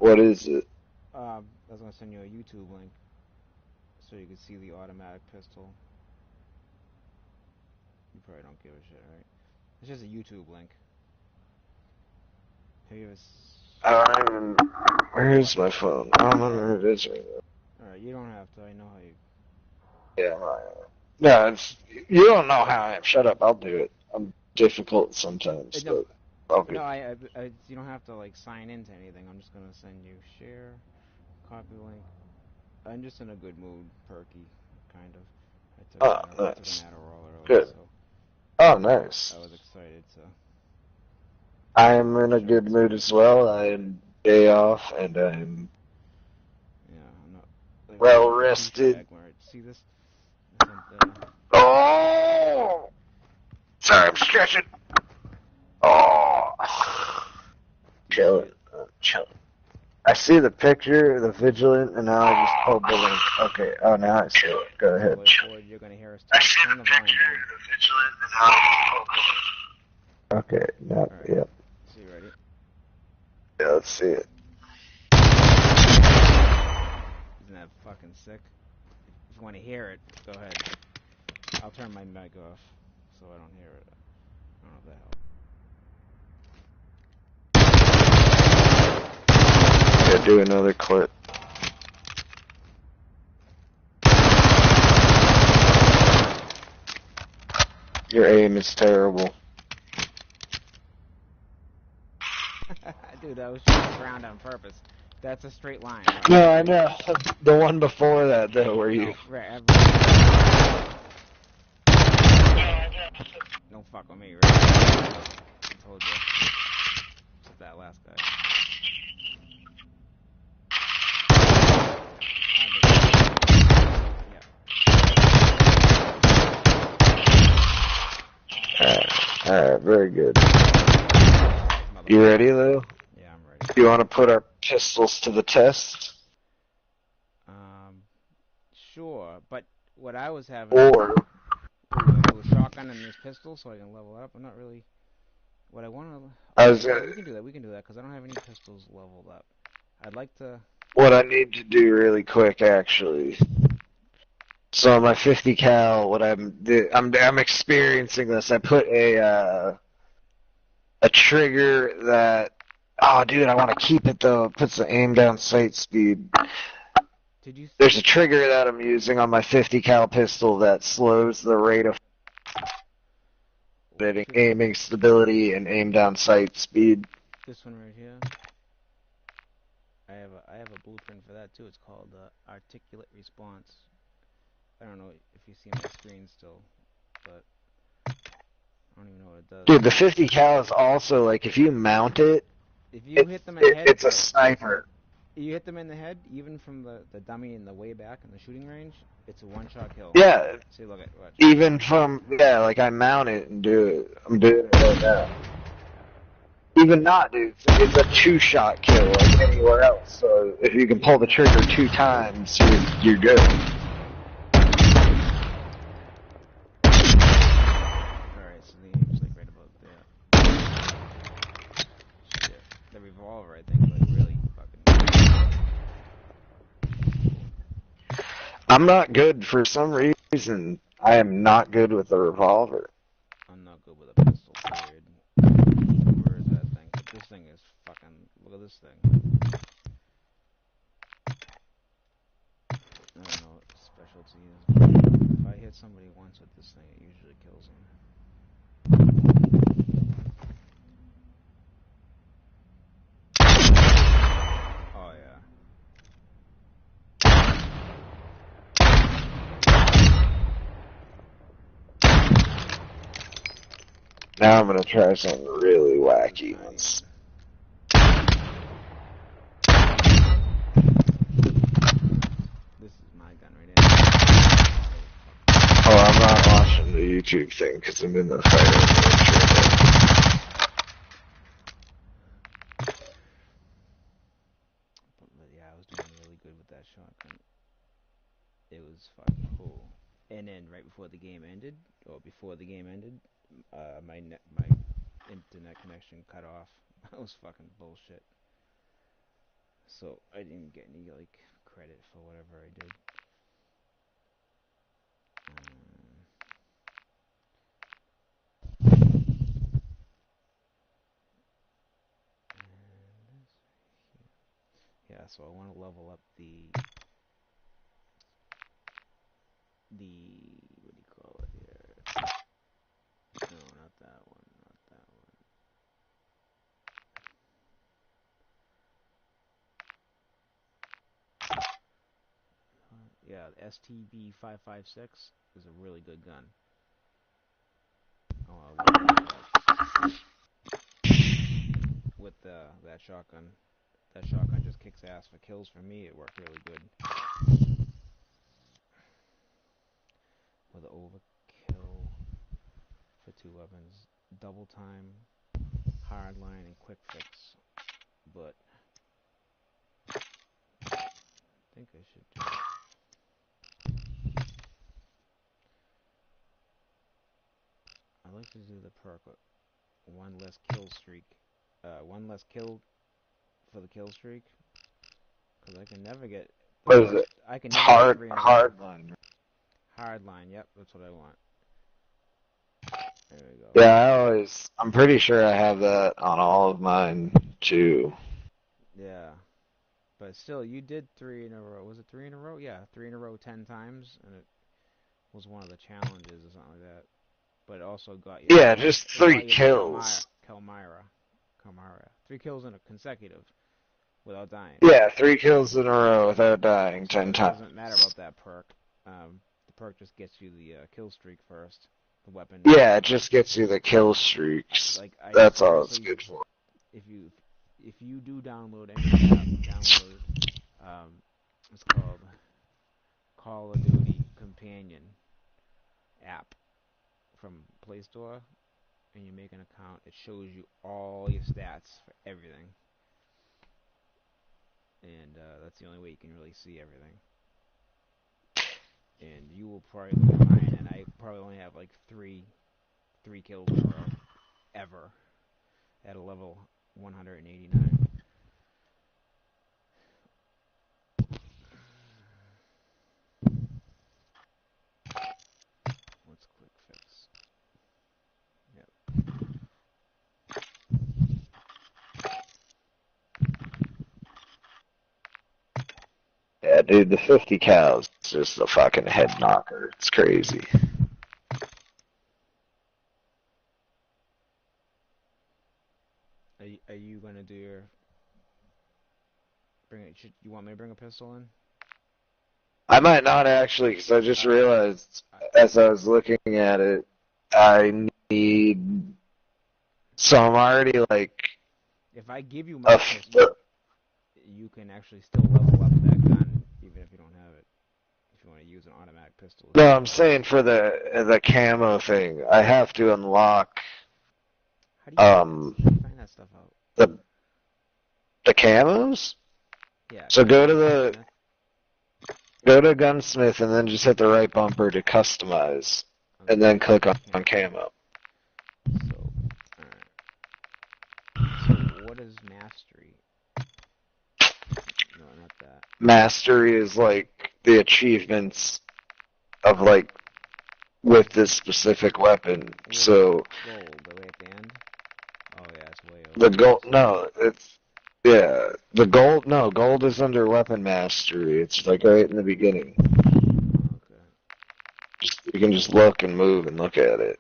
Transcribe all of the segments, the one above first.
What is it? I was gonna send you a YouTube link so you can see the automatic pistol. You probably don't give a shit, right? It's just a YouTube link. Have you ever? I don't even. Where's my phone? I don't know where it is right now. Alright, you don't have to. I know how you. Yeah, no, it's you don't know how I am. Shut up. I'll do it. I'm difficult sometimes, No, but I'll no, be. you don't have to like sign into anything. I'm just gonna send you share, copy link. I'm just in a good mood, perky, kind of. Oh, I took an nice. Adderall earlier, Good. so Oh, nice. I was excited. So I am in a try and good see. mood as well. I am day off, and I'm Yeah, I'm not like a well rested. douchebag where I see this. Isn't Oh! Sorry, I'm stretching. Oh! you see Chilling. it? Chilling. I see the picture, the vigilant, and now I just pulled the link. Okay. Oh, now I see it. Go ahead. Going forward, you're gonna hear us I talk. see Turn the the volume picture, down. the vigilant, and now I just pulled the link. Okay. Now, All right. yeah. So you ready? Yeah, let's see it. Isn't that fucking sick? If you want to hear it, go ahead. I'll turn my mic off so I don't hear it. I don't know if that helps. Yeah, do another clip. Your aim is terrible. Dude, I was shooting the ground on purpose. That's a straight line. Watch. No, I know. The one before that, though, where you... No, right. Don't fuck with me, right? I told you. Except that last guy. Alright, very good. You ready, though? Yeah, I'm ready. You want to put our pistols to the test? Sure, but what I was having is Or... we're gonna do a shotgun and this pistol so I can level up. I'm not really what I want to. I Okay, was yeah, gonna... we can do that. We can do that because I don't have any pistols leveled up. I'd like to. What I need to do really quick, actually. So on my 50 cal, I'm experiencing this. I put a trigger that, oh dude, I want to keep it though. It puts the aim down sight speed. Did you? There's a trigger that I'm using on my 50 cal pistol that slows the rate of aiming stability and aim down sight speed. This one right here. I have a blueprint for that too. It's called articulate response. I don't know if you see my screen still, but I don't even know what it does. Dude, the 50 cal is also like if you mount it, If you hit them in the head, it's a sniper. you hit them in the head, even from the dummy in the way back in the shooting range, it's a one-shot kill. Yeah, See, look at watch. even from like I mount it and do it. I'm doing it right now. Even not, dude. It's a two-shot kill like anywhere else. So if you can pull the trigger 2 times, you're good. Alright, so the aim's like right about there. Shit. The revolver, I think, like really fucking. I'm not good for some reason. I am not good with the revolver. I'm not good with a pistol, period. Where is that thing? But this thing is fucking. Look at this thing. I don't know what specialty is, but if I hit somebody once with this thing, it usually kills them. Oh yeah. Now I'm gonna try something really wacky once. This is my gun right here. Oh, I'm not watching the YouTube thing because I'm in the fight. But yeah, I was doing really good with that shotgun. It was fucking cool. And then right before the game ended, or before the game ended, my internet connection cut off. That was fucking bullshit. So I didn't get any like credit for whatever I did. Yeah, so I want to level up the what do you call it here? No, not that one, not that one. Yeah, the STB 556 is a really good gun. Oh, I'll level that up. With that shotgun. That shotgun just kicks ass for kills for me. It worked really good. With the overkill for 2 weapons, double time, hardline, and quick fix. But I think I should do it. I like to do the perk one less kill streak. One less kill for the kill streak. Because I can never get. What is it? I can It's never get 3 in a row. hardline. Hardline, yep, that's what I want. There we go. Yeah, I'm pretty sure I have that on all of mine too. Yeah. But still, you did 3 in a row. Was it 3 in a row? Yeah, 3 in a row 10 times, and it was one of the challenges or something like that. But it also got you. Yeah, just 3 kills. Kalmyra. 3 kills in a consecutive without dying. Yeah, 3 kills in a row without dying 10 times. It doesn't matter about that perk. The perk just gets you the kill streak first. The weapon. Yeah, it just gets you the kill streaks. Like, that's all it's good for. If you do download any app, it's called Call of Duty Companion app from Play Store, and you make an account, it shows you all your stats for everything. And that's the only way you can really see everything. And you will probably look at mine, and I probably only have like three kills in a row, ever, at a level 189. Let's quick fix. Yep. Yeah, dude, the 50 cal is just a fucking head knocker. It's crazy. Are you gonna do your you want me to bring a pistol in? I might not actually, because I just realized as I was looking at it, I need. So I'm already like. If I give you my pistol, you can actually still level up that gun, even if you don't have it. If you want to use an automatic pistol. No, I'm saying for the camo thing, I have to unlock. How do you find that stuff out? The camos? Yeah. So go to Gunsmith and then just hit the right bumper to customize, and then click on camo. So, alright. So what is mastery? No, not that. Mastery is like the achievements of like with this specific weapon. So gold, the way at the end. Oh yeah, it's way over. The gold, no, it's yeah. The gold, no, gold is under weapon mastery. It's like right in the beginning. Okay. You can just look and move and look at it.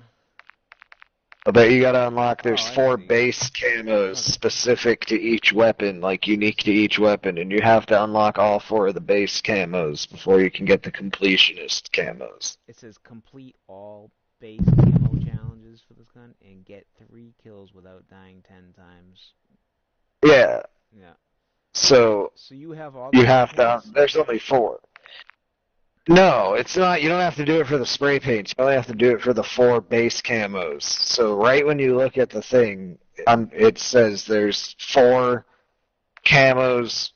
I bet you gotta unlock. There's 4 base camos specific to each weapon, like unique to each weapon, and you have to unlock all 4 of the base camos before you can get the completionist camos. It says complete all base camo challenges for this gun and get 3 kills without dying 10 times. Yeah. Yeah. So you have all. You have to. There's only 4. No, it's not. You don't have to do it for the spray paints. You only have to do it for the 4 base camos. So right when you look at the thing, it says there's 4 camos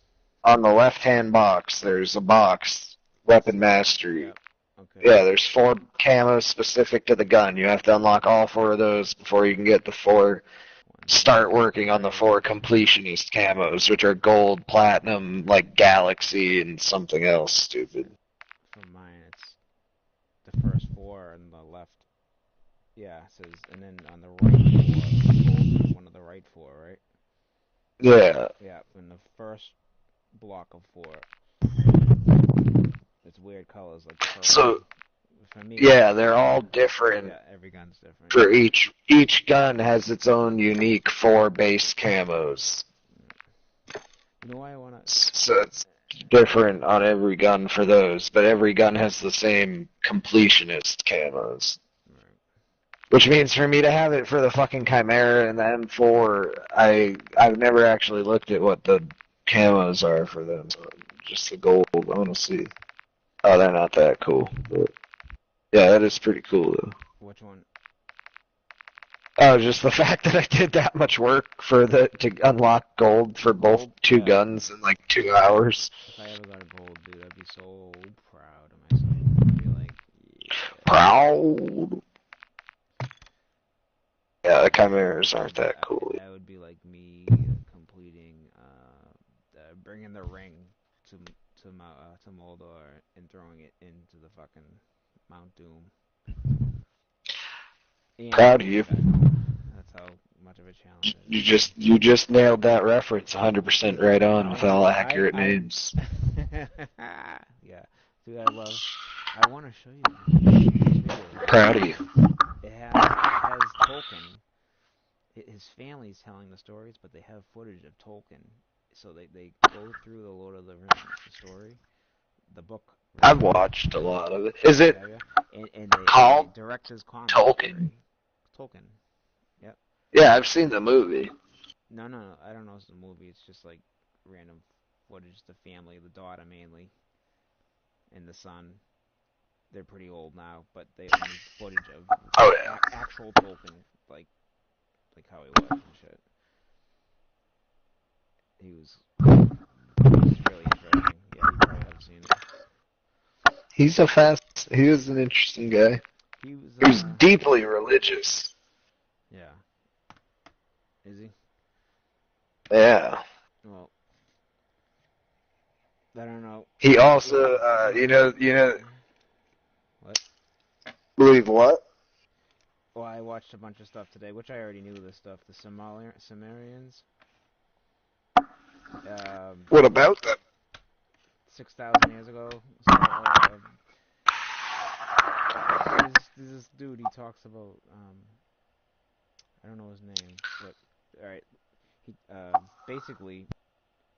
on the left-hand box. There's a box, weapon mastery. Yep. Okay. Yeah, there's 4 camos specific to the gun. You have to unlock all 4 of those before you can get the 4 start working on the 4 completionist camos, which are gold, platinum, like galaxy, and something else stupid. For mine, it's the first 4 on the left. Yeah, it says, and then on the right 4, gold is one of the right 4, right? Yeah. Yeah, in the first block of 4, it's weird colors like purple. So, for me, yeah, they're all different. Yeah, every gun's different. For each gun has its own unique 4 base camos. You know why I wanna? So it's different on every gun for those, but every gun has the same completionist camos. Right. Which means for me to have it for the fucking Chimera and the M4, I've never actually looked at what the camos are for them. Just the gold, I want to see. Oh, they're not that cool. But yeah, that is pretty cool though. Which one? Oh, just the fact that I did that much work to unlock gold for both 2 guns in like 2 hours. If I ever got a gold, dude, I'd be so proud of myself. I'd be like, yeah. Proud. Yeah, the Chimeras aren't that cool. That would be like me completing, bringing the ring to Moldor and throwing it into the fucking Mount Doom. And Proud of you. That's how much of a challenge it is. You just nailed that reference 100% right on with all accurate names. Yeah, dude, I want to show you this video. Proud of you. It has Tolkien. His family's telling the stories, but they have footage of Tolkien. So they go through the Lord of the Rings, the story, the book. Right? I've watched a lot of it. Is it and called director's comment. Tolkien? Tolkien. Yep. Yeah, I've seen the movie. No, I don't know if it's a movie. It's just like random footage. The family, the daughter mainly, and the son. They're pretty old now, but they have footage of actual Tolkien, like how he was and shit. He was really interesting. Yeah, you probably have seen it. He was an interesting guy. He was deeply religious. Yeah. Is he? Yeah. Well, I don't know. He also, you know. What? Believe what? Well, I watched a bunch of stuff today, which I already knew this stuff. The Sumerians. What about them? 6,000 years ago. So, there's this dude. He talks about. I don't know his name, but all right. He basically.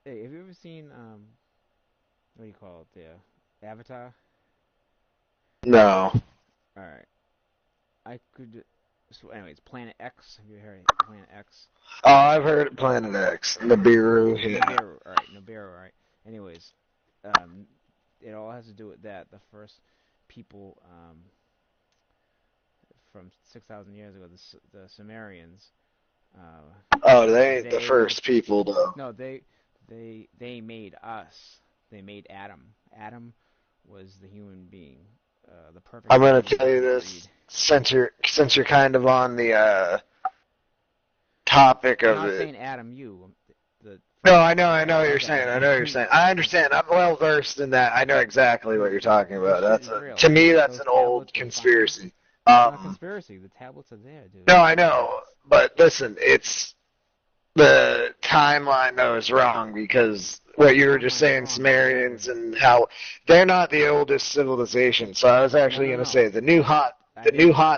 Hey, have you ever seen what do you call it? The Avatar. No. All right. I could. So, anyways, Planet X. Have you heard of Planet X? Oh, I've heard of Planet X. Nibiru. Yeah. Nibiru. All right. Nibiru. All right. Anyways, it all has to do with that. The first people from 6,000 years ago, the Sumerians. They ain't the first people, though. No, they made us. They made Adam. Adam was the human being. The perfect. I'm gonna tell you this since you're kind of on the topic of it. I'm not saying Adam, you. No, I know what you're saying. I understand. I'm well versed in that. I know exactly what you're talking about. To me, that's an old conspiracy. It's not a conspiracy. The tablets are there, dude. No, I know. But listen, it's the timeline though is wrong because what you were just saying, Sumerians and how they're not the oldest civilization. So I was actually going to say the new hot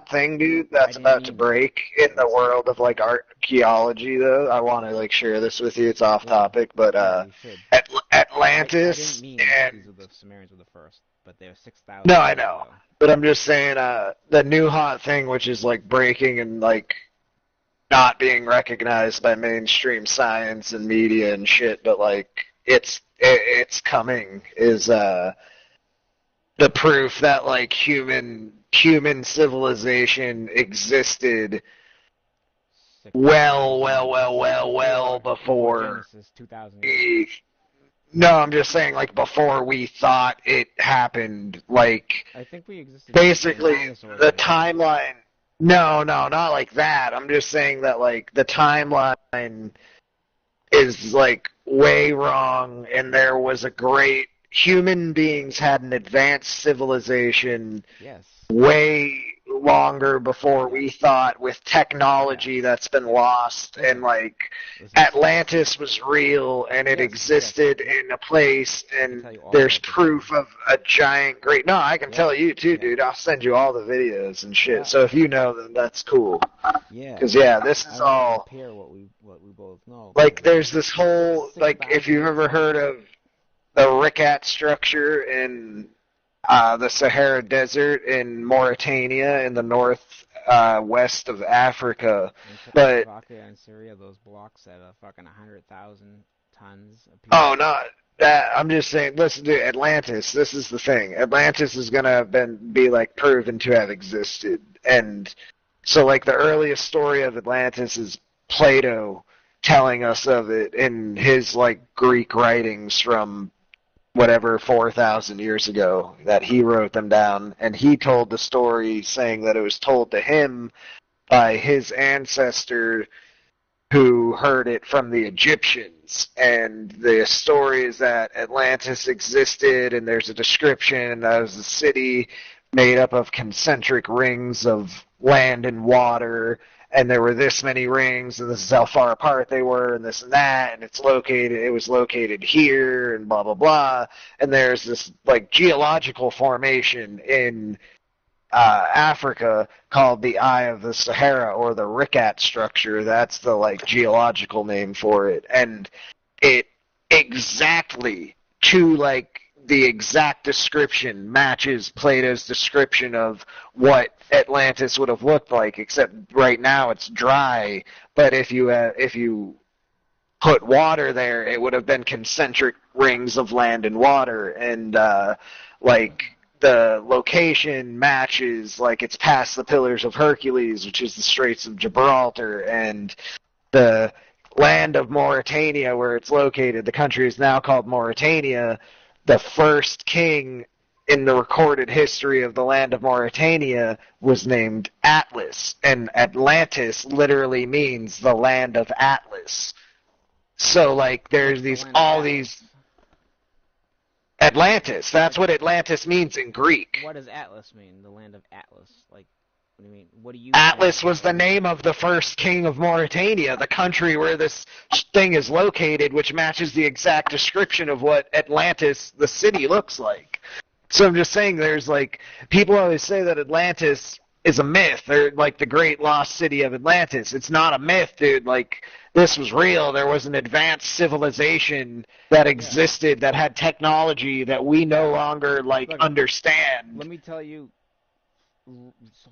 thing, dude, that's about to break in the world of like archaeology though. I want to like share this with you. It's off topic, but Atlantis I didn't mean the Sumerians were the first, but they're 6,000. No, I know. But I'm just saying the new hot thing, which is like breaking and like not being recognized by mainstream science and media and shit, but like it's coming is the proof that like human civilization existed well before Genesis 2,000 No, I'm just saying like before we thought it happened, like I think we existed basically the timeline No, no, not like that. I'm just saying that like the timeline is like way wrong, and there was a great human beings had an advanced civilization Yes. way longer before Yeah. we thought, with Yeah. technology that's been lost, and Listen. like Listen. Atlantis was real and it Yes. Yes. existed Yep. in a place, I can and tell you all there's about this too. proof of a giant great. No, I can Yep. tell you too, Yeah. dude. I'll send you all the videos and shit, Yeah. so if you know them, that's cool. Yeah. Because yeah, this I is want to all compare what we both know because like there's this whole, six like, if thousand you've years ever ago. heard of the Ricat structure in the Sahara Desert in Mauritania in the north west of Africa. In But Czechoslovakia and Syria, those blocks that are fucking 100,000 tons oh apiece. no, that I'm just saying. Listen to Atlantis. This is the thing. Atlantis is gonna have be like proven to have existed, and so like the earliest story of Atlantis is Plato telling us of it in his like Greek writings from whatever 4,000 years ago, that he wrote them down, and he told the story saying that it was told to him by his ancestor who heard it from the Egyptians. And the story is that Atlantis existed, and there's a description as a city made up of concentric rings of land and water, and there were this many rings, and this is how far apart they were, and this and that, and it was located here, and blah blah blah. And there's this like geological formation in Africa called the Eye of the Sahara, or the Ricat structure. That's the like geological name for it, and it exactly, to like the exact description, matches Plato's description of what Atlantis would have looked like. Except right now it's dry, but if you put water there, it would have been concentric rings of land and water, and like the location matches, like it's past the Pillars of Hercules, which is the Straits of Gibraltar, and the land of Mauritania where it's located. The country is now called Mauritania. The first king in the recorded history of the land of Mauritania was named Atlas, and Atlantis literally means the land of Atlas. So like there's What's the these land of all Atlas? these Atlantis. That's What's what Atlantis means in Greek. what does Atlas mean? The land of Atlas. Like, what do you mean? What do you think Atlas was the Atlas name means? of the first king of Mauritania, the country where this thing is located, which matches the exact description of what Atlantis, the city, looks like. So I'm just saying, there's like, people always say that Atlantis is a myth, or like the great lost city of Atlantis. It's not a myth, dude. Like, this was real. There was an advanced civilization that Yeah. existed, that had technology that we no longer like Look, understand. let me tell you.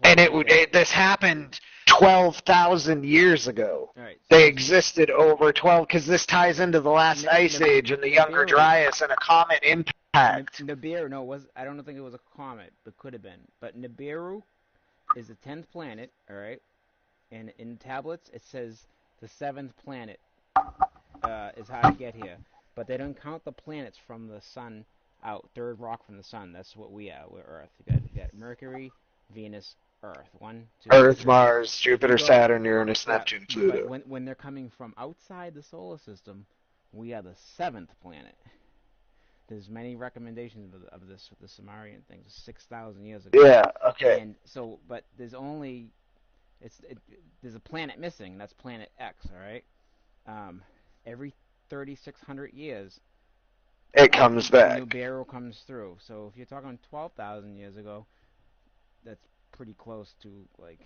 And Hold on, okay. this happened 12,000 years ago. All right. So They this existed over 12, because this ties into the last ice age and the Younger Nibiru. Dryas and a comet impact. Nibiru. No, I don't think it was a comet, but could have been. But Nibiru is the 10th planet. All right. And in tablets it says the 7th planet is how to get here. But they don't count the planets from the sun out. Third rock from the sun. That's what we are. We're Earth. You got Mercury, Venus, Earth. 1, 2, Earth, 3. Mars, You Jupiter, go, Saturn, Uranus, yeah. Neptune, But Pluto. when they're coming from outside the solar system, we are the 7th planet. There's many recommendations of this with the Sumerian things 6,000 years ago. Yeah, okay. And so, but there's a planet missing. That's Planet X. All right. Every 3,600 years, It comes back. Nibiru comes through. So if you're talking 12,000 years ago, that's pretty close to like.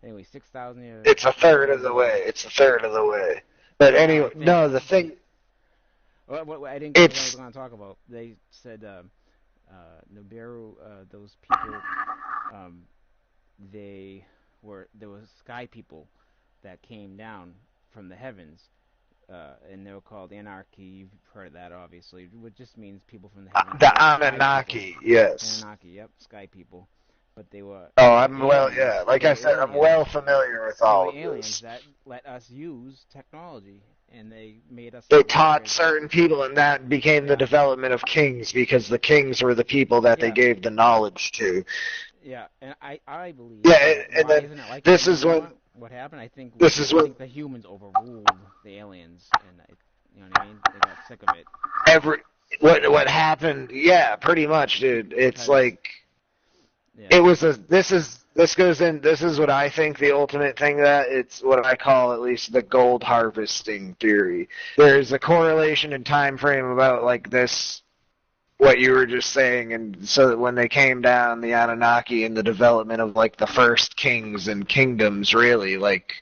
Anyway, 6,000 years. It's a third of the way. It's a third of the way. But anyway, no, the thing. What I didn't get what I was going to talk about. They said Nibiru, those people, there were sky people that came down from the heavens, and they were called Anarchy. You've heard of that, obviously, which just means people from the heavens. The Anunnaki, yes. Anunnaki, yep, sky people. But they were. Oh, aliens. Like I said, I'm well familiar with all of aliens this. that let us use technology, and they made us. They taught certain people, and that became the Yeah. development of kings, because the kings were the people that they Yeah. gave the knowledge to. Yeah, and I believe Yeah, that and why then isn't it like that this is when anymore? What happened? this I is when think the humans overruled the aliens, and you know what I mean? They got sick of it every what happened. Yeah, pretty much, dude. It's because like yeah, it was a. This goes in. This is what I think the ultimate thing that it's what I call at least the gold harvesting theory. There's a correlation in time frame about like this what you were just saying, and so that when they came down, the Anunnaki and the development of like the first kings and kingdoms, really, like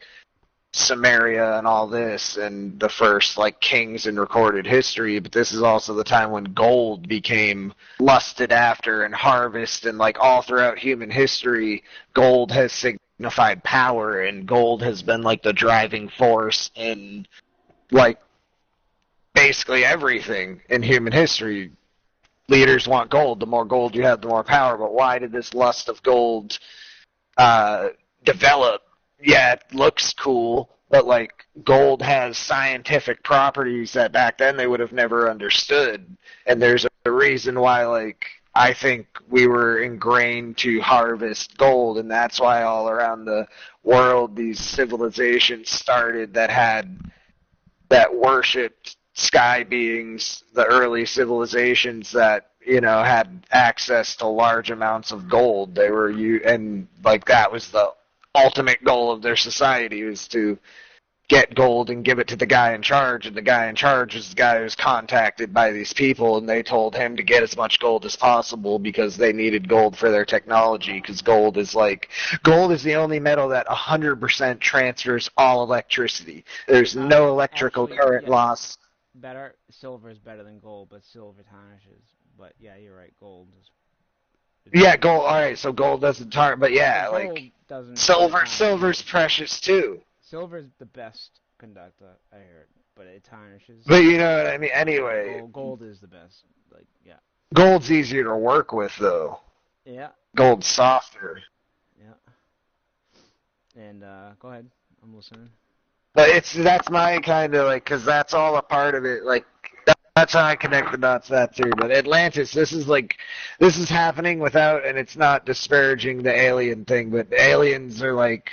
Samaria and all this, and the first like kings in recorded history. But this is also the time when gold became lusted after and harvest, and like all throughout human history, gold has signified power, and gold has been like the driving force in like basically everything in human history. Leaders want gold. The more gold you have, the more power. But why did this lust of gold uh, develop? Yeah, it looks cool, but like gold has scientific properties that back then they would have never understood. And there's a reason why, like, I think we were ingrained to harvest gold, and that's why all around the world these civilizations started that worshipped sky beings, the early civilizations that had access to large amounts of gold. They were and like that was the ultimate goal of their society, was to get gold and give it to the guy in charge, and the guy in charge is the guy who was contacted by these people, and they told him to get as much gold as possible because they needed gold for their technology, because gold is the only metal that 100% transfers all electricity. There's no electrical actually, current yes, loss. silver is better than gold, but silver tarnishes. But yeah, you're right. Gold is Yeah, better. gold. All right, so gold doesn't tarnish, but yeah, Gold like doesn't tarnish silver's either. precious too. Silver's the best conductor I heard, but it tarnishes. But you know what I mean. Anyway, Gold is the best. Like yeah, gold's easier to work with though. yeah, Gold's softer. yeah. And go ahead, I'm listening. But that's my kind of like, because that's all a part of it. Like that's how I connect the dots that too. But Atlantis, this is happening without, and it's not disparaging the alien thing, but aliens are like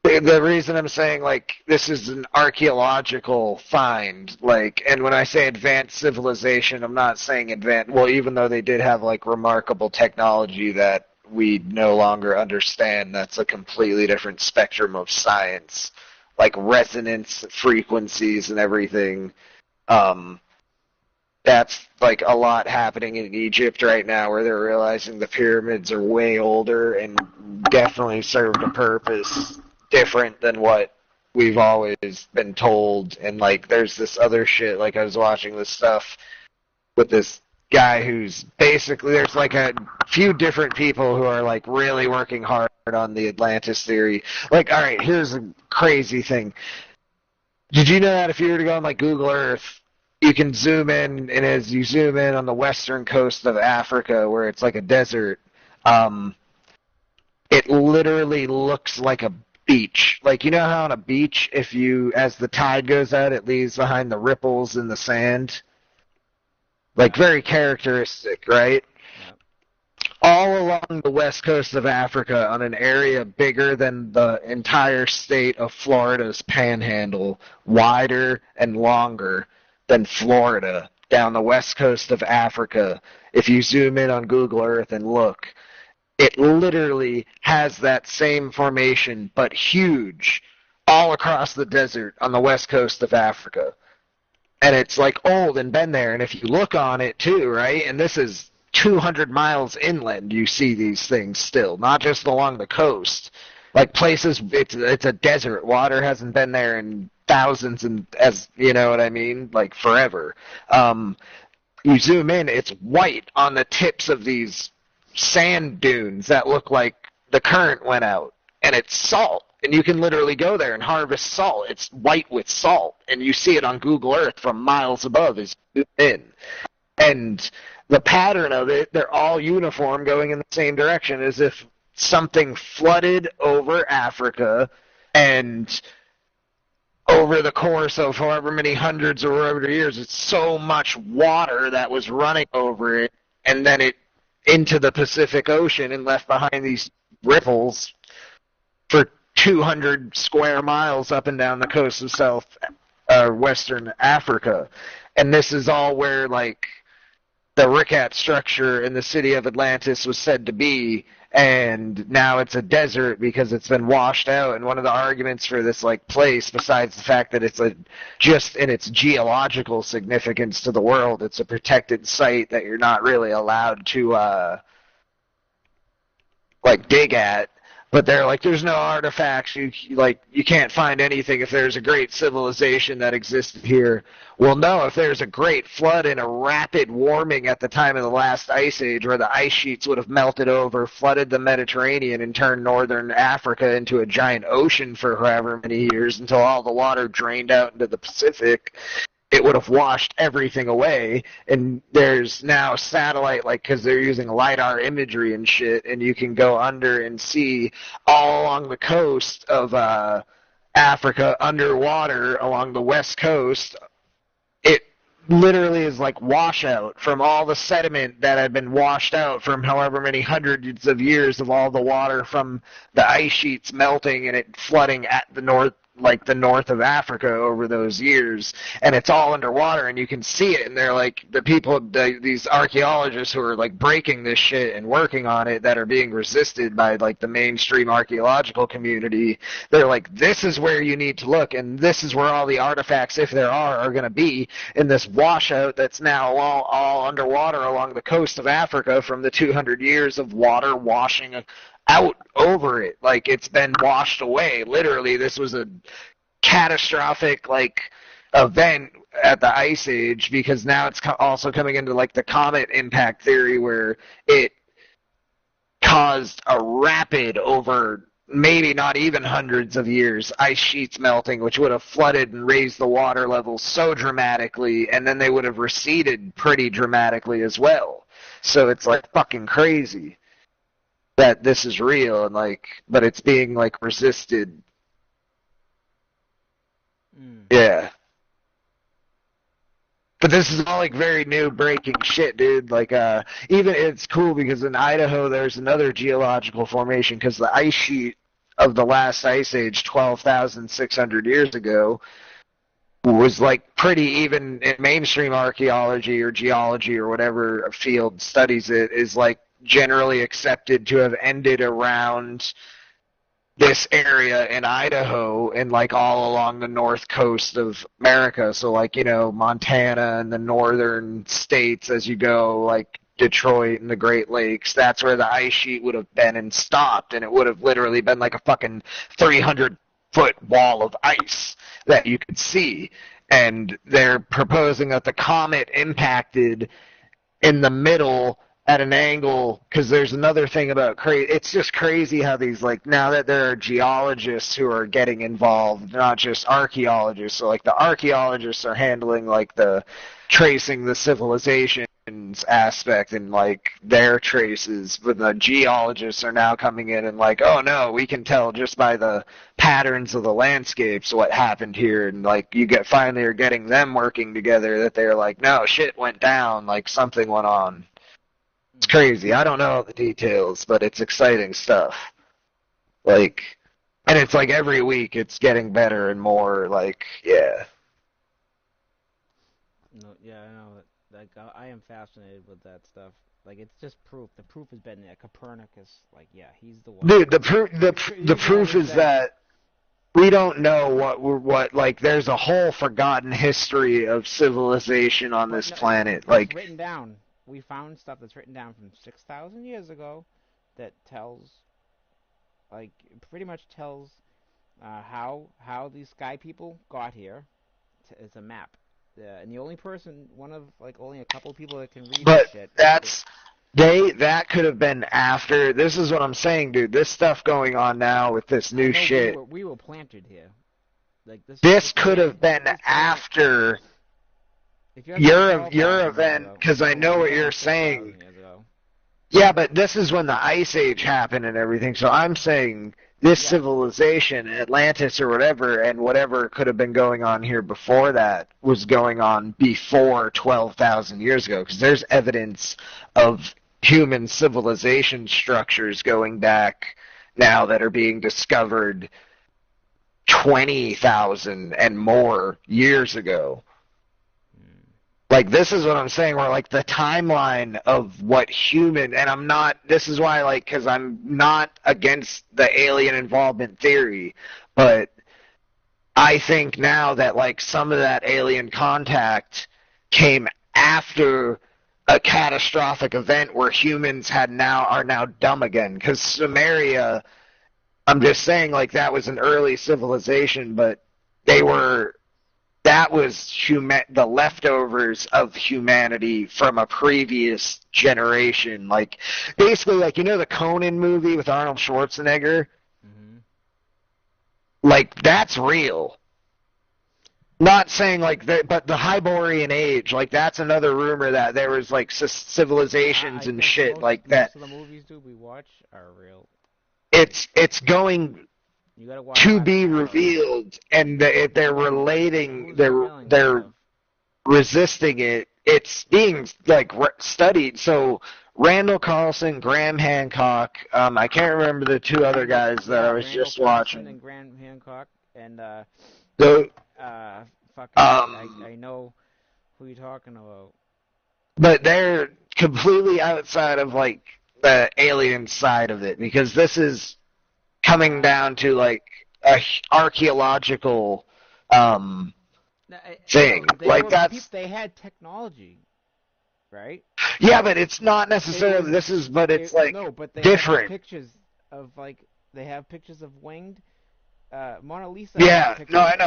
the reason I'm saying like this is an archaeological find. Like, and when I say advanced civilization, I'm not saying advanced. Well, even though they did have like remarkable technology that we no longer understand, that's a completely different spectrum of science, like resonance frequencies and everything. That's like a lot happening in Egypt right now, where they're realizing the pyramids are way older and definitely served a purpose different than what we've always been told. And like there's this other shit, like I was watching this stuff with this guy who's basically, there's like a few different people who are like really working hard on the Atlantis theory. Like, all right, here's a crazy thing. Did you know that if you were to go on like Google Earth, you can zoom in, and as you zoom in on the western coast of Africa, where it's like a desert, it literally looks like a beach. Like, you know how on a beach, as the tide goes out, it leaves behind the ripples in the sand? Like, very characteristic, right? Yep. All along the west coast of Africa, on an area bigger than the entire state of Florida's panhandle, wider and longer than Florida, down the west coast of Africa, if you zoom in on Google Earth and look, it literally has that same formation, but huge, all across the desert on the west coast of Africa. And it's like old and been there, and if you look on it too, right, and this is 200 miles inland, you see these things still, not just along the coast. Like places, it's a desert. Water hasn't been there in thousands, and as you know what I mean, like forever. You zoom in, it's white on the tips of these sand dunes that look like the current went out, and it's salt. And you can literally go there and harvest salt. It's white with salt, and you see it on Google Earth from miles above as you zoom in. And the pattern of it, they're all uniform, going in the same direction, as if something flooded over Africa, and over the course of however many hundreds or however years, it's so much water that was running over it, and then it into the Pacific Ocean and left behind these ripples for 200 square miles up and down the coast of Western Africa. And this is all where, like, the Ricat structure in the city of Atlantis was said to be, and now it's a desert because it's been washed out. And one of the arguments for this, like, place, besides the fact that it's just in its geological significance to the world, it's a protected site that you're not really allowed to dig at. But they're like, there's no artifacts. You can't find anything if there's a great civilization that existed here. Well, no, if there's a great flood and a rapid warming at the time of the last ice age, where the ice sheets would have melted over, flooded the Mediterranean, and turned northern Africa into a giant ocean for however many years until all the water drained out into the Pacific, it would have washed everything away. And there's now satellite, because they're using LiDAR imagery and shit, and you can go under and see all along the coast of Africa, underwater, along the west coast. It literally is like washout from all the sediment that had been washed out from however many hundreds of years of all the water from the ice sheets melting and it flooding at the north of Africa over those years, and it's all underwater, and you can see it. And they're like, these archaeologists who are like breaking this shit and working on it, that are being resisted by like the mainstream archaeological community. They're like, this is where you need to look, and this is where all the artifacts, if there are going to be in this washout that's now all underwater along the coast of Africa from the 200 years of water washing out over it. Like, it's been washed away. Literally, this was a catastrophic, event at the Ice Age, because now it's also coming into, the comet impact theory, where it caused a rapid, over maybe not even hundreds of years, ice sheets melting, which would have flooded and raised the water level so dramatically, and then they would have receded pretty dramatically as well. So it's, fucking crazy that this is real, and but it's being resisted. Yeah. But this is all very new breaking shit, dude. Even it's cool because in Idaho there's another geological formation, because the ice sheet of the last ice age 12,600 years ago was pretty, even in mainstream archaeology or geology or whatever field studies it, is generally accepted to have ended around this area in Idaho and all along the north coast of America. So Montana and the northern states as you go, Detroit and the Great Lakes, that's where the ice sheet would have been and stopped, and it would have literally been a fucking 300-foot wall of ice that you could see. And they're proposing that the comet impacted in the middle at an angle, because there's another thing about it's just crazy how these, now that there are geologists who are getting involved, not just archaeologists. So the archaeologists are handling the tracing the civilizations aspect and their traces, but the geologists are now coming in and oh no, we can tell just by the patterns of the landscapes what happened here. And you finally are getting them working together, that they're no, shit went down, something went on. It's crazy. I don't know the details, but it's exciting stuff. And it's every week it's getting better and more, yeah. No, yeah, I know. I am fascinated with that stuff. It's just proof. The proof has been there. Copernicus, yeah, he's the one. Dude, the proof is that we don't know what there's a whole forgotten history of civilization on this planet. It's written down. We found stuff that's written down from 6,000 years ago that tells, pretty much tells how these sky people got here. It's a map. And the only person, only a couple people that can read but this shit. That could have been after. This is what I'm saying, dude. This stuff going on now with this new shit. We were planted here. This could have been after your event, because I know what you're saying. Yeah, but this is when the Ice Age happened and everything. So I'm saying this civilization, Atlantis or whatever, and whatever could have been going on here before that was going on before 12,000 years ago, because there's evidence of human civilization structures going back now that are being discovered 20,000 and more years ago. Like, this is what I'm saying, where, like, the timeline of what human, and I'm not, this is why, like, because I'm not against the alien involvement theory, but I think now that, like, some of that alien contact came after a catastrophic event where humans are now dumb again. Because Sumeria, I'm just saying, like, that was an early civilization, but that was the leftovers of humanity from a previous generation. Like, basically, like, you know the Conan movie with Arnold Schwarzenegger? Mm-hmm. Like, that's real. Not saying like that, but the Hyborian Age, like, that's another rumor that there was like civilizations I and think shit like that. most of the movies, dude, we watch are real. It's going You gotta watch to Black be Mirror. revealed, and if they're relating, Who's revealing this they're stuff? resisting it. It's being like studied. So Randall Carlson, Graham Hancock, I can't remember the two other guys that I was Randall just Carlson watching. and Graham Hancock and So, fucking I know who you're talking about. but they're completely outside of like the alien side of it, because this is coming down to like a archaeological thing. Like, that's, they had technology, right? yeah, but it's not necessarily but it's like no, but they have different. pictures of they have pictures of winged Mona Lisa has Yeah, no, pictures. I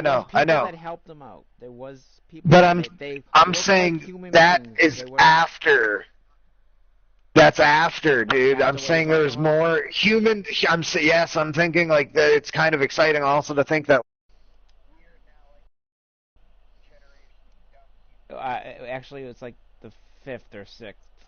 know. People that helped them out. There was people. But They I'm looked like saying human that beings. is They were after. That's after, dude. after I'm what saying you're there's talking about. more human. Yes, I'm thinking like that. It's kind of exciting also to think that. Actually, it's like the fifth or sixth.